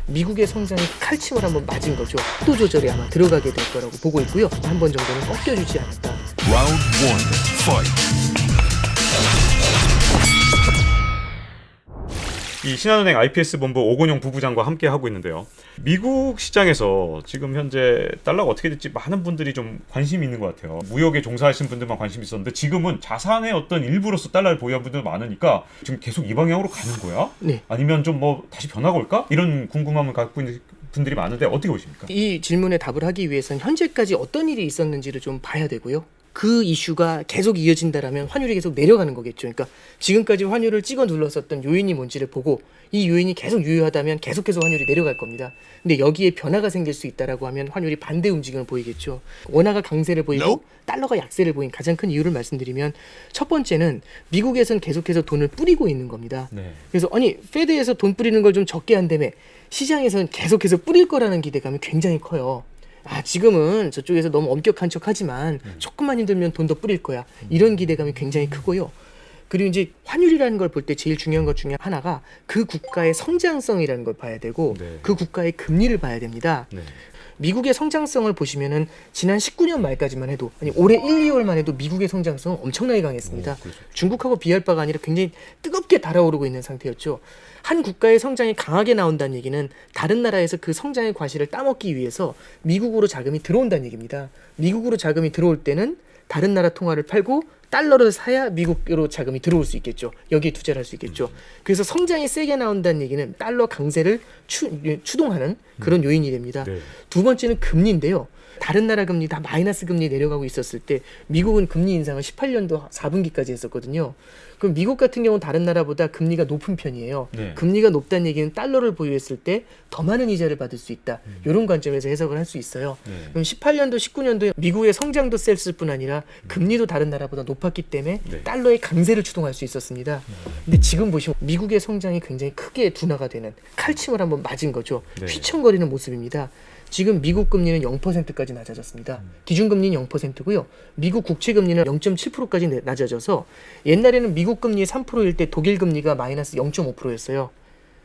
미국의 성장에 칼침을 한번 맞은 거죠. 속도 조절이 아마 들어가게 될 거라고 보고 있고요. 한 번 정도는 꺾여주지 않을까. Round 1, fight. 이 신한은행 IPS 본부 오건영 부부장과 함께 하고 있는데요. 미국 시장에서 지금 현재 달러가 어떻게 될지 많은 분들이 좀 관심이 있는 것 같아요. 무역에 종사하신 분들만 관심이 있었는데 지금은 자산의 어떤 일부로서 달러를 보유한 분들 많으니까 지금 계속 이 방향으로 가는 거야? 네. 아니면 좀 뭐 다시 변화가 올까? 이런 궁금함을 갖고 있는 분들이 많은데 어떻게 보십니까? 이 질문에 답을 하기 위해서는 현재까지 어떤 일이 있었는지를 좀 봐야 되고요. 그 이슈가 계속 이어진다라면 환율이 계속 내려가는 거겠죠. 그러니까 지금까지 환율을 찍어 눌렀었던 요인이 뭔지를 보고 이 요인이 계속 유효하다면 계속해서 환율이 내려갈 겁니다. 근데 여기에 변화가 생길 수 있다라고 하면 환율이 반대 움직임을 보이겠죠. 원화가 강세를 보이고 달러가 약세를 보인 가장 큰 이유를 말씀드리면 첫 번째는 미국에서는 계속해서 돈을 뿌리고 있는 겁니다. 네. 그래서 아니 페드에서 돈 뿌리는 걸 좀 적게 한다며 시장에서는 계속해서 뿌릴 거라는 기대감이 굉장히 커요. 아 지금은 저쪽에서 너무 엄격한 척하지만 조금만 힘들면 돈 더 뿌릴 거야. 이런 기대감이 굉장히 크고요. 그리고 이제 환율이라는 걸 볼 때 제일 중요한 것 중에 하나가 그 국가의 성장성이라는 걸 봐야 되고 네. 그 국가의 금리를 봐야 됩니다. 네. 미국의 성장성을 보시면은 지난 19년 말까지만 해도 아니 올해 1, 2월만 해도 미국의 성장성은 엄청나게 강했습니다. 그렇죠. 중국하고 비할 바가 아니라 굉장히 뜨겁게 달아오르고 있는 상태였죠. 한 국가의 성장이 강하게 나온다는 얘기는 다른 나라에서 그 성장의 과실을 따먹기 위해서 미국으로 자금이 들어온다는 얘기입니다. 미국으로 자금이 들어올 때는 다른 나라 통화를 팔고 달러를 사야 미국으로 자금이 들어올 수 있겠죠. 여기에 투자를 할 수 있겠죠. 그래서 성장이 세게 나온다는 얘기는 달러 강세를 추동하는 그런 요인이 됩니다. 네. 두 번째는 금리인데요. 다른 나라 금리 다 마이너스 금리 내려가고 있었을 때 미국은 금리 인상을 18년도 4분기까지 했었거든요. 그럼 미국 같은 경우는 다른 나라보다 금리가 높은 편이에요. 네. 금리가 높다는 얘기는 달러를 보유했을 때 더 많은 이자를 받을 수 있다. 이런 관점에서 해석을 할 수 있어요. 네. 그럼 18년도, 19년도에 미국의 성장도 셌을 뿐 아니라 금리도 다른 나라보다 높았기 때문에 네. 달러의 강세를 추동할 수 있었습니다. 근데 지금 보시면 미국의 성장이 굉장히 크게 둔화가 되는 칼침을 한번 맞은 거죠. 네. 휘청거리는 모습입니다. 지금 미국 금리는 0%까지 낮아졌습니다. 기준금리는 0%고요. 미국 국채금리는 0.7%까지 낮아져서 옛날에는 미국 금리 3%일 때 독일 금리가 마이너스 0.5%였어요.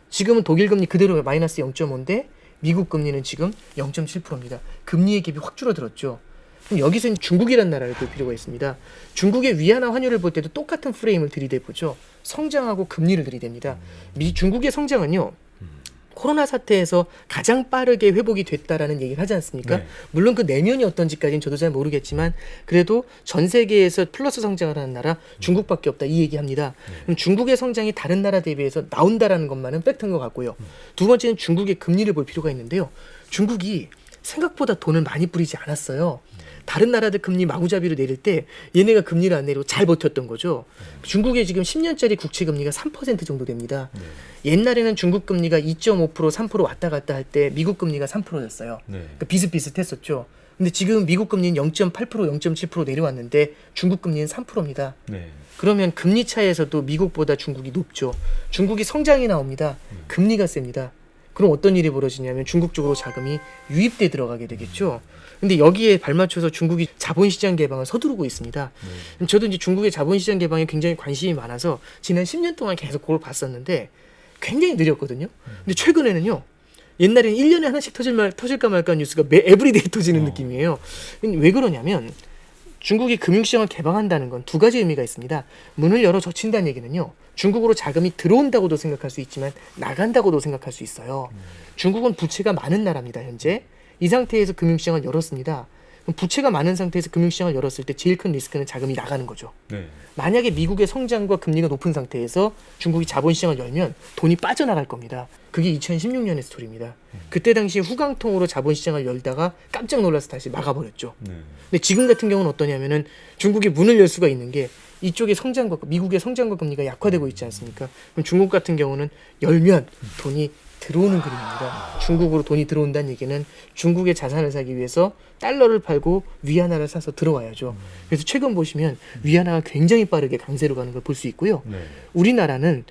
지금은 독일 금리 그대로 마이너스 0.5인데 미국 금리는 지금 0.7%입니다. 금리의 갭이 확 줄어들었죠. 그럼 여기서 중국이라는 나라를 볼 필요가 있습니다. 중국의 위안화 환율을 볼 때도 똑같은 프레임을 들이대보죠. 성장하고 금리를 들이댑니다. 중국의 성장은요. 코로나 사태에서 가장 빠르게 회복이 됐다라는 얘기를 하지 않습니까? 네. 물론 그 내년이 어떤지까지는 저도 잘 모르겠지만 그래도 전 세계에서 플러스 성장을 하는 나라 중국밖에 없다 이 얘기합니다. 그럼 중국의 성장이 다른 나라 대비해서 나온다라는 것만은 팩트인 것 같고요. 두 번째는 중국의 금리를 볼 필요가 있는데요. 중국이 생각보다 돈을 많이 뿌리지 않았어요. 다른 나라들 금리 마구잡이로 내릴 때 얘네가 금리를 안 내리고 잘 버텼던 거죠. 중국의 지금 10년짜리 국채 금리가 3% 정도 됩니다. 옛날에는 중국 금리가 2.5%, 3% 왔다 갔다 할 때 미국 금리가 3%였어요. 네. 그러니까 비슷비슷했었죠. 근데 지금 미국 금리는 0.8%, 0.7% 내려왔는데 중국 금리는 3%입니다. 네. 그러면 금리 차이에서도 미국보다 중국이 높죠. 중국이 성장이 나옵니다. 금리가 셉니다. 그럼 어떤 일이 벌어지냐면 중국 쪽으로 자금이 유입돼 들어가게 되겠죠. 근데 여기에 발맞춰서 중국이 자본시장 개방을 서두르고 있습니다. 저도 이제 중국의 자본시장 개방에 굉장히 관심이 많아서 지난 10년 동안 계속 그걸 봤었는데 굉장히 느렸거든요. 근데 최근에는요. 옛날에는 1년에 하나씩 터질까 말까 뉴스가 에브리데이 터지는 느낌이에요. 왜 그러냐면 중국이 금융시장을 개방한다는 건 두 가지 의미가 있습니다. 문을 열어 젖힌다는 얘기는요. 중국으로 자금이 들어온다고도 생각할 수 있지만 나간다고도 생각할 수 있어요. 중국은 부채가 많은 나라입니다. 현재. 이 상태에서 금융시장을 열었습니다. 그럼 부채가 많은 상태에서 금융시장을 열었을 때 제일 큰 리스크는 자금이 나가는 거죠. 네. 만약에 미국의 성장과 금리가 높은 상태에서 중국이 자본시장을 열면 돈이 빠져나갈 겁니다. 그게 2016년의 스토리입니다. 그때 당시 후강통으로 자본시장을 열다가 깜짝 놀라서 다시 막아버렸죠. 네. 근데 지금 같은 경우는 어떠냐면은 중국이 문을 열 수가 있는 게 이쪽의 성장과 미국의 성장과 금리가 약화되고 있지 않습니까? 그럼 중국 같은 경우는 열면 돈이 들어오는 그림입니다. 중국으로 돈이 들어온다는 얘기는 중국의 자산을 사기 위해서 달러를 팔고 위안화를 사서 들어와야죠. 그래서 최근 보시면 위안화가 굉장히 빠르게 강세로 가는 걸 볼 수 있고요. 네. 우리나라는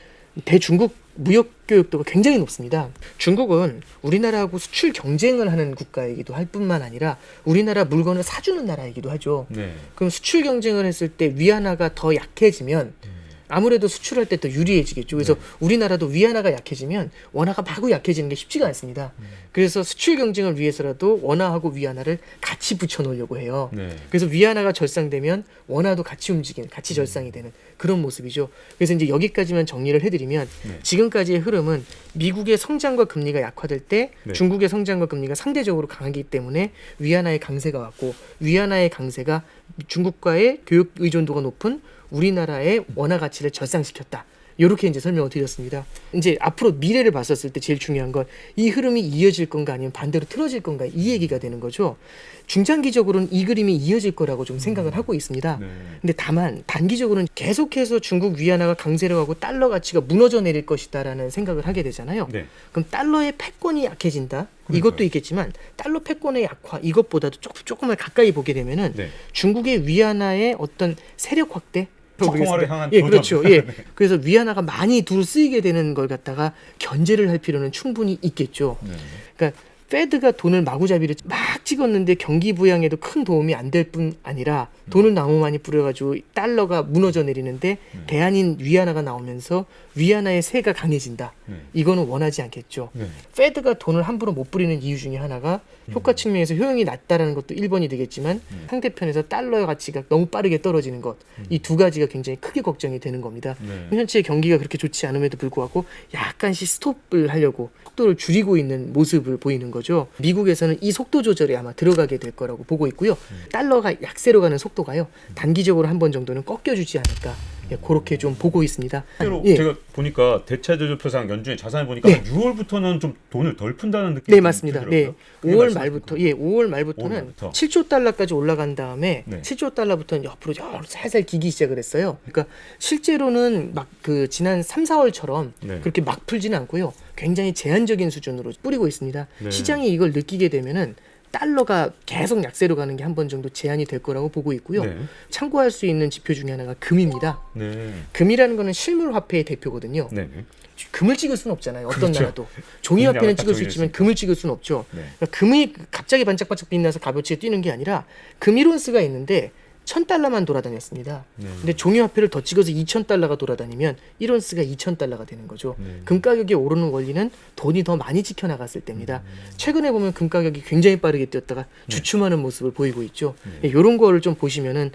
대중국 무역 교역도가 굉장히 높습니다. 중국은 우리나라하고 수출 경쟁을 하는 국가이기도 할 뿐만 아니라 우리나라 물건을 사주는 나라이기도 하죠. 네. 그럼 수출 경쟁을 했을 때 위안화가 더 약해지면 아무래도 수출할 때 더 유리해지겠죠. 그래서 우리나라도 위안화가 약해지면 원화가 마구 약해지는 게 쉽지가 않습니다. 그래서 수출 경쟁을 위해서라도 원화하고 위안화를 같이 붙여놓으려고 해요. 네. 그래서 위안화가 절상되면 원화도 같이 움직이는, 같이 절상이 되는 그런 모습이죠. 그래서 이제 여기까지만 정리를 해드리면 지금까지의 흐름은 미국의 성장과 금리가 약화될 때 중국의 성장과 금리가 상대적으로 강하기 때문에 위안화의 강세가 왔고, 위안화의 강세가 중국과의 교육 의존도가 높은 우리나라의 원화 가치를 절상시켰다. 이렇게 이제 설명을 드렸습니다. 이제 앞으로 미래를 봤었을 때 제일 중요한 건 이 흐름이 이어질 건가 아니면 반대로 틀어질 건가, 이 얘기가 되는 거죠. 중장기적으로는 이 그림이 이어질 거라고 좀 생각을 하고 있습니다. 근데 다만 단기적으로는 계속해서 중국 위안화가 강세를 하고 달러 가치가 무너져 내릴 것이다라는 생각을 하게 되잖아요. 그럼 달러의 패권이 약해진다. 이것도 있겠지만 달러 패권의 약화, 이것보다도 조금을 가까이 보게 되면은 중국의 위안화의 어떤 세력 확대, 초콩화를 향한 예, 도전. 그렇죠. 예. 그래서 위안화가 많이 두루 쓰이게 되는 걸 갖다가 견제를 할 필요는 충분히 있겠죠. 그러니까 페드가 돈을 마구잡이로 막 찍었는데 경기 부양에도 큰 도움이 안 될 뿐 아니라 돈을 너무 많이 뿌려가지고 달러가 무너져 내리는데 대안인 위안화가 나오면서 위안화의 세가 강해진다. 이거는 원하지 않겠죠. 페드가 돈을 함부로 못 뿌리는 이유 중에 하나가 효과 측면에서 효용이 낮다라는 것도 1번이 되겠지만 상대편에서 달러의 가치가 너무 빠르게 떨어지는 것, 이 두 가지가 굉장히 크게 걱정이 되는 겁니다. 현재 경기가 그렇게 좋지 않음에도 불구하고 약간씩 스톱을 하려고 속도를 줄이고 있는 모습을 보이는 거죠. 미국에서는 이 속도 조절에 아마 들어가게 될 거라고 보고 있고요. 달러가 약세로 가는 속도가요, 단기적으로 한 번 정도는 꺾여주지 않을까, 예, 그렇게 좀 보고 있습니다. 실제로 예. 제가 보니까 대체조조표상 연준의 자산을 보니까 네. 6월부터는 좀 돈을 덜 푼다는 느낌이 네, 맞습니다. 네. 5월 말부터, 말씀하신 5월 말부터는 5월 말부터. 7조 달러까지 올라간 다음에 7조 달러부터는 옆으로 살살 기기 시작을 했어요. 그러니까 실제로는 막 그 지난 3, 4월처럼 그렇게 막 풀지는 않고요. 굉장히 제한적인 수준으로 뿌리고 있습니다. 시장이 이걸 느끼게 되면은 달러가 계속 약세로 가는 게 한 번 정도 제한이 될 거라고 보고 있고요. 참고할 수 있는 지표 중에 하나가 금입니다. 금이라는 거는 실물 화폐의 대표거든요. 금을 찍을 수는 없잖아요. 어떤 그렇죠. 나라도 종이 화폐는 찍을 수 정해져 있지만 있으니까. 금을 찍을 수는 없죠. 그러니까 금이 갑자기 반짝반짝 빛나서 값어치에 뛰는 게 아니라 금 1온스가 있는데 1,000달러만 돌아다녔습니다. 근데 종이 화폐를 더 찍어서 2,000달러가 돌아다니면 1온스가 2,000달러가 되는 거죠. 금 가격이 오르는 원리는 돈이 더 많이 지켜나갔을 때입니다. 최근에 보면 금 가격이 굉장히 빠르게 뛰었다가 주춤하는 모습을 보이고 있죠. 이런 거를 좀 보시면은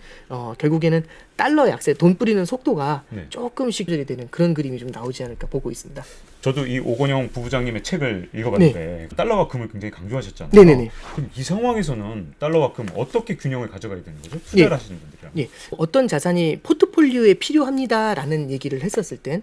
결국에는 달러 약세, 돈 뿌리는 속도가 조금씩 조절이 되는 그런 그림이 좀 나오지 않을까 보고 있습니다. 저도 이 오건영 부부장님의 책을 읽어봤는데 달러와 금을 굉장히 강조하셨잖아요. 네네네. 그럼 이 상황에서는 달러와 금 어떻게 균형을 가져가야 되는 거죠? 투자를 하시는 분들이랑. 예, 어떤 자산이 포트폴리오에 필요합니다라는 얘기를 했었을 땐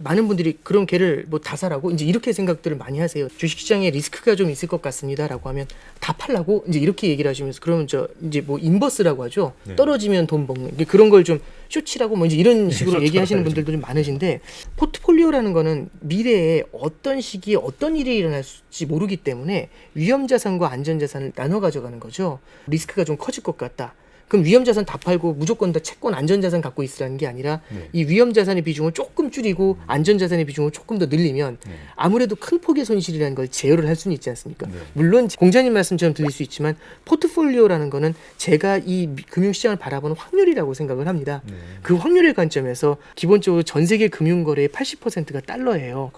많은 분들이 그런 개를 뭐 다 사라고 이제 이렇게 생각들을 많이 하세요. 주식시장에 리스크가 좀 있을 것 같습니다라고 하면 다 팔라고 이제 이렇게 얘기를 하시면서 그러면 저 이제 뭐 인버스라고 하죠. 떨어지면 돈 먹는 그런 걸 좀 쇼치라고 뭐 이제 이런 식으로 얘기하시는 분들도 좀 많으신데, 포트폴리오라는 거는 미래에 어떤 시기에 어떤 일이 일어날지 모르기 때문에 위험 자산과 안전 자산을 나눠 가져가는 거죠. 리스크가 좀 커질 것 같다. 그럼 위험 자산 다 팔고 무조건 다 채권 안전 자산 갖고 있으라는 게 아니라 이 위험 자산의 비중을 조금 줄이고 안전 자산의 비중을 조금 더 늘리면 아무래도 큰 폭의 손실이라는 걸 제어를 할 수는 있지 않습니까? 물론 공자님 말씀처럼 들릴 수 있지만 포트폴리오라는 거는 제가 이 금융시장을 바라보는 확률이라고 생각을 합니다. 그 확률의 관점에서 기본적으로 전 세계 금융거래의 80%가 달러예요.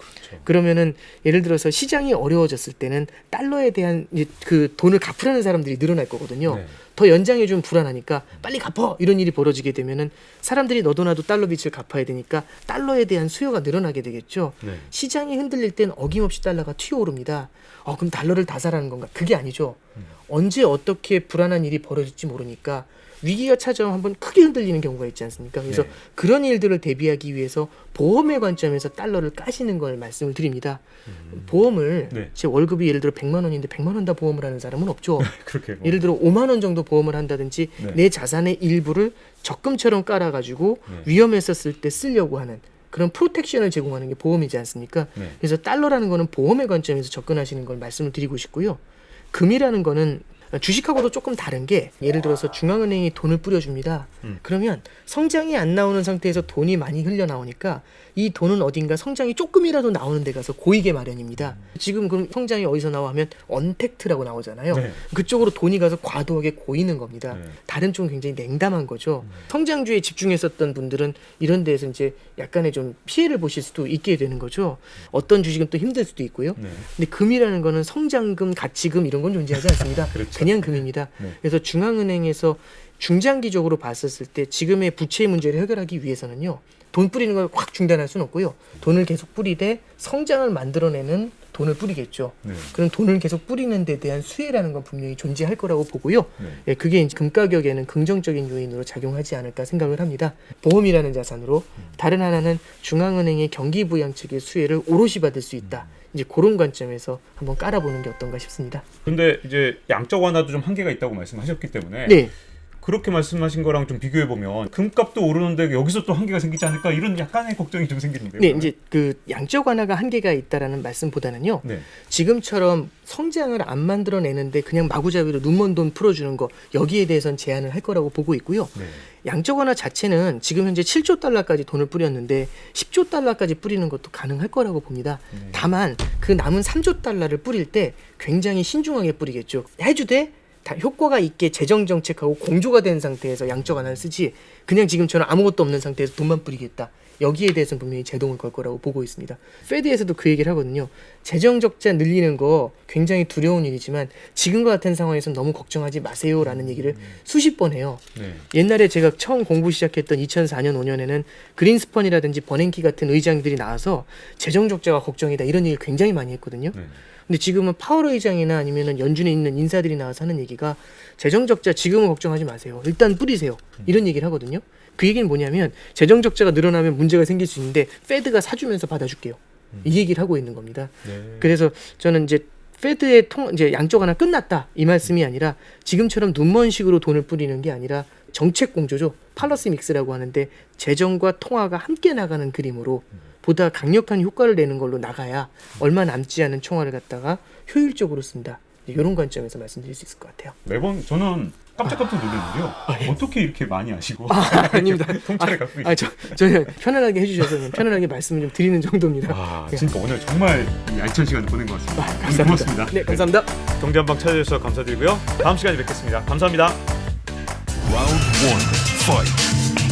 그러면은 예를 들어서 시장이 어려워졌을 때는 달러에 대한 이제 그 돈을 갚으라는 사람들이 늘어날 거거든요. 더 연장해 주면 불안하니까 빨리 갚어 이런 일이 벌어지게 되면은 사람들이 너도나도 달러 빚을 갚아야 되니까 달러에 대한 수요가 늘어나게 되겠죠. 시장이 흔들릴 땐 어김없이 달러가 튀어오릅니다. 그럼 달러를 다 사라는 건가? 그게 아니죠. 언제 어떻게 불안한 일이 벌어질지 모르니까 위기가 찾아오면 한번 크게 흔들리는 경우가 있지 않습니까? 그래서 그런 일들을 대비하기 위해서 보험의 관점에서 달러를 까시는 걸 말씀을 드립니다. 보험을 제 월급이 예를 들어 100만 원인데 100만 원 다 보험을 하는 사람은 없죠. 그렇게 예를 들어 5만 원 정도 보험을 한다든지 내 자산의 일부를 적금처럼 깔아가지고 위험했었을 때 쓰려고 하는 그런 프로텍션을 제공하는 게 보험이지 않습니까? 그래서 달러라는 거는 보험의 관점에서 접근하시는 걸 말씀을 드리고 싶고요. 금이라는 거는 주식하고도 조금 다른 게 예를 들어서 중앙은행이 돈을 뿌려줍니다. 그러면 성장이 안 나오는 상태에서 돈이 많이 흘려나오니까 이 돈은 어딘가 성장이 조금이라도 나오는 데 가서 고이게 마련입니다. 지금 그럼 성장이 어디서 나와 하면 언택트라고 나오잖아요. 네. 그쪽으로 돈이 가서 과도하게 고이는 겁니다. 네. 다른 쪽은 굉장히 냉담한 거죠. 성장주에 집중했었던 분들은 이런 데에서 이제 약간의 좀 피해를 보실 수도 있게 되는 거죠. 어떤 주식은 또 힘들 수도 있고요. 네. 근데 금이라는 거는 성장금, 가치금 이런 건 존재하지 않습니다. 그렇죠. 그냥 금입니다. 네. 그래서 중앙은행에서 중장기적으로 봤었을 때 지금의 부채 문제를 해결하기 위해서는요. 돈 뿌리는 걸 확 중단할 수는 없고요. 돈을 계속 뿌리되 성장을 만들어내는 돈을 뿌리겠죠. 네. 그런 돈을 계속 뿌리는 데 대한 수혜라는 건 분명히 존재할 거라고 보고요. 네. 예, 그게 이제 금 가격에는 긍정적인 요인으로 작용하지 않을까 생각을 합니다. 보험이라는 자산으로 다른 하나는 중앙은행의 경기부양 측의 수혜를 오롯이 받을 수 있다. 이제 그런 관점에서 한번 깔아보는 게 어떤가 싶습니다. 근데 이제 양적 완화도 좀 한계가 있다고 말씀하셨기 때문에 네. 그렇게 말씀하신 거랑 좀 비교해 보면 금값도 오르는데 여기서 또 한계가 생기지 않을까 이런 약간의 걱정이 좀 생기는데요. 네, 이제 그 양적 완화가 한계가 있다라는 말씀보다는요. 네. 지금처럼 성장을 안 만들어내는데 그냥 마구잡이로 눈먼 돈 풀어주는 거 여기에 대해서는 제한을 할 거라고 보고 있고요. 네. 양적 완화 자체는 지금 현재 7조 달러까지 돈을 뿌렸는데 10조 달러까지 뿌리는 것도 가능할 거라고 봅니다. 다만 그 남은 3조 달러를 뿌릴 때 굉장히 신중하게 뿌리겠죠. 해주되 다 효과가 있게 재정 정책하고 공조가 된 상태에서 양적 완화를 쓰지 그냥 지금처럼 아무것도 없는 상태에서 돈만 뿌리겠다. 여기에 대해서는 분명히 제동을 걸 거라고 보고 있습니다. 페드에서도 그 얘기를 하거든요. 재정 적자 늘리는 거 굉장히 두려운 일이지만 지금과 같은 상황에서는 너무 걱정하지 마세요라는 얘기를 수십 번 해요. 네. 옛날에 제가 처음 공부 시작했던 2004년 5년에는 그린스펀이라든지 버냉키 같은 의장들이 나와서 재정 적자가 걱정이다 이런 얘기를 굉장히 많이 했거든요. 네. 근데 지금은 파월 의장이나 아니면은 연준에 있는 인사들이 나와서 하는 얘기가 재정 적자 지금은 걱정하지 마세요. 일단 뿌리세요. 이런 얘기를 하거든요. 그 얘기는 뭐냐면 재정 적자가 늘어나면 문제가 생길 수 있는데 페드가 사주면서 받아줄게요. 이 얘기를 하고 있는 겁니다. 네. 그래서 저는 이제 페드의 이제 양적 완화 끝났다 이 말씀이 아니라 지금처럼 눈먼 식으로 돈을 뿌리는 게 아니라 정책 공조죠. 팔러시 믹스라고 하는데 재정과 통화가 함께 나가는 그림으로 보다 강력한 효과를 내는 걸로 나가야 얼마 남지 않은 총알을 갖다가 효율적으로 쓴다. 이런 관점에서 말씀드릴 수 있을 것 같아요. 매번 저는 깜짝깜짝 놀랐는데요. 어떻게 이렇게 많이 아시고 아닙니다. 통찰을 갖고 있어요. 저는 편안하게 해주셔서 그냥 편안하게 말씀을 좀 드리는 정도입니다. 아, 진짜 오늘 정말 알찬 시간 보낸 것 같습니다. 감사합니다. 고맙습니다. 네, 감사합니다. 경제 한방 찾아주셔서 감사드리고요. 다음 시간에 뵙겠습니다. 감사합니다. Round one, fight.